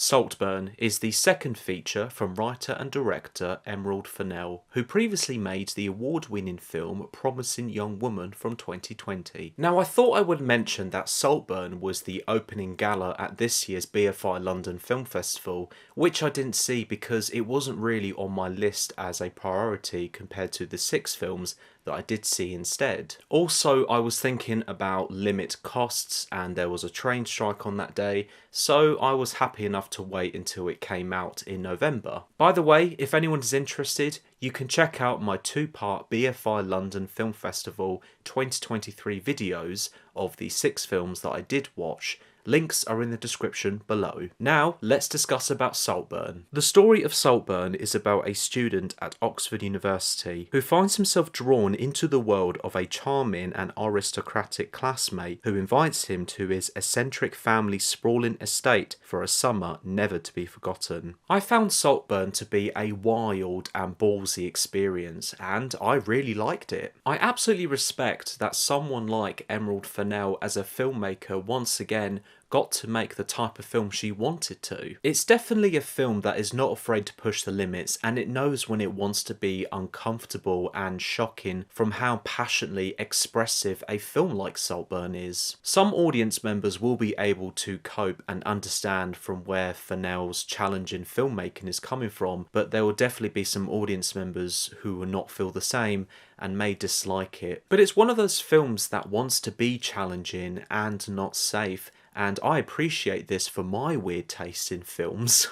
Saltburn is the second feature from writer and director Emerald Fennell, who previously made the award-winning film Promising Young Woman from 2020. Now, I thought I would mention that Saltburn was the opening gala at this year's BFI London Film Festival, which I didn't see because it wasn't really on my list as a priority compared to the 6 films that I did see instead. Also, I was thinking about limit costs and there was a train strike on that day, so I was happy enough to wait until it came out in November. By the way, if anyone is interested, you can check out my 2-part BFI London Film Festival 2023 videos of the 6 films that I did watch. Links are in the description below. Now, let's discuss about Saltburn. The story of Saltburn is about a student at Oxford University who finds himself drawn into the world of a charming and aristocratic classmate who invites him to his eccentric family's sprawling estate for a summer never to be forgotten. I found Saltburn to be a wild and ballsy experience, and I really liked it. I absolutely respect that someone like Emerald Fennell as a filmmaker once again got to make the type of film she wanted to. It's definitely a film that is not afraid to push the limits, and it knows when it wants to be uncomfortable and shocking from how passionately expressive a film like Saltburn is. Some audience members will be able to cope and understand from where Fennell's challenging filmmaking is coming from, but there will definitely be some audience members who will not feel the same and may dislike it. But it's one of those films that wants to be challenging and not safe, and I appreciate this for my weird taste in films.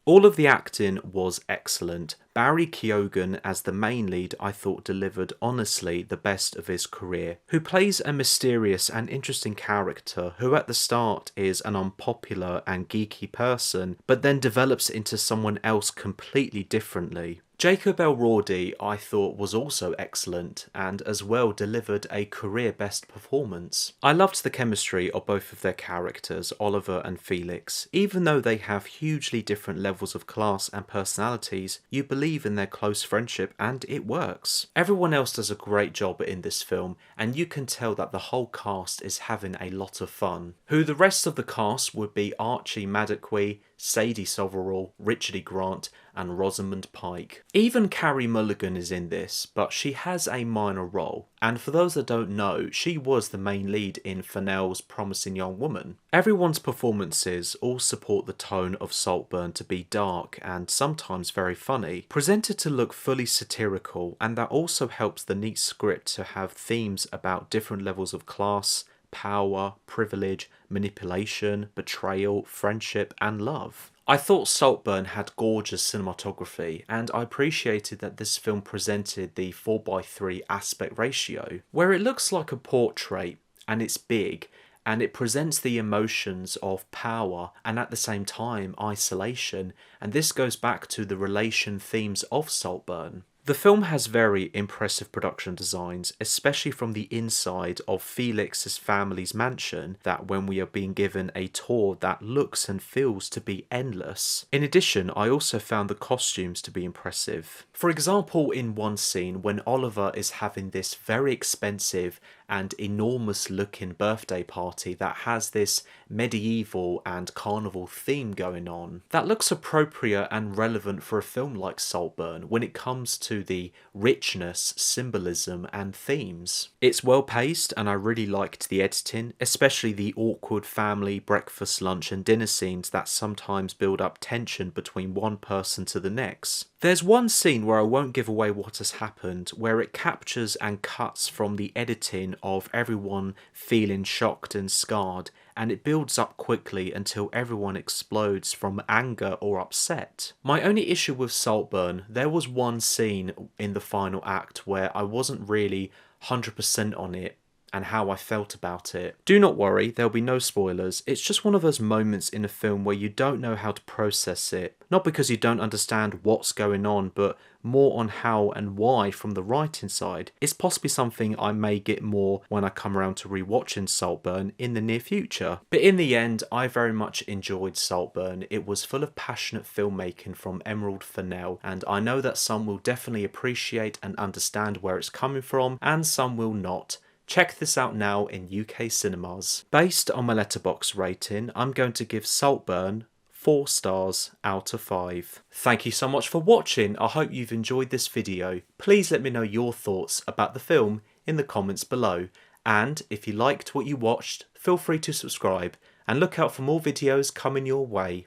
All of the acting was excellent. Barry Keoghan as the main lead I thought delivered honestly the best of his career, who plays a mysterious and interesting character who at the start is an unpopular and geeky person, but then develops into someone else completely differently. Jacob Elordi I thought was also excellent and as well delivered a career best performance. I loved the chemistry of both of their characters, Oliver and Felix. Even though they have hugely different levels of class and personalities, you believe in their close friendship and it works. Everyone else does a great job in this film and you can tell that the whole cast is having a lot of fun. Who the rest of the cast would be Archie Madekwe, Sadie Soverall, Richard E. Grant and Rosamund Pike. Even Carey Mulligan is in this, but she has a minor role. And for those that don't know, she was the main lead in Fennell's Promising Young Woman. Everyone's performances all support the tone of Saltburn to be dark and sometimes very funny, presented to look fully satirical, and that also helps the neat script to have themes about different levels of class, power, privilege, manipulation, betrayal, friendship and love. I thought Saltburn had gorgeous cinematography, and I appreciated that this film presented the 4:3 aspect ratio, where it looks like a portrait and it's big, and it presents the emotions of power and at the same time isolation, and this goes back to the relation themes of Saltburn. The film has very impressive production designs, especially from the inside of Felix's family's mansion, that when we are being given a tour that looks and feels to be endless. In addition, I also found the costumes to be impressive. For example, in one scene when Oliver is having this very expensive and enormous looking birthday party that has this medieval and carnival theme going on, that looks appropriate and relevant for a film like Saltburn when it comes to the richness, symbolism and themes. It's well paced and I really liked the editing, especially the awkward family breakfast, lunch and dinner scenes that sometimes build up tension between one person to the next. There's one scene where I won't give away what has happened, where it captures and cuts from the editing of everyone feeling shocked and scarred, and it builds up quickly until everyone explodes from anger or upset. My only issue with Saltburn, there was one scene in the final act where I wasn't really 100% on it and how I felt about it. Do not worry, there'll be no spoilers. It's just one of those moments in a film where you don't know how to process it. Not because you don't understand what's going on, but more on how and why from the writing side. It's possibly something I may get more when I come around to rewatching Saltburn in the near future. But in the end, I very much enjoyed Saltburn. It was full of passionate filmmaking from Emerald Fennell, and I know that some will definitely appreciate and understand where it's coming from, and some will not. Check this out now in UK cinemas. Based on my Letterboxd rating, I'm going to give Saltburn 4 stars out of 5. Thank you so much for watching. I hope you've enjoyed this video. Please let me know your thoughts about the film in the comments below. And if you liked what you watched, feel free to subscribe and look out for more videos coming your way.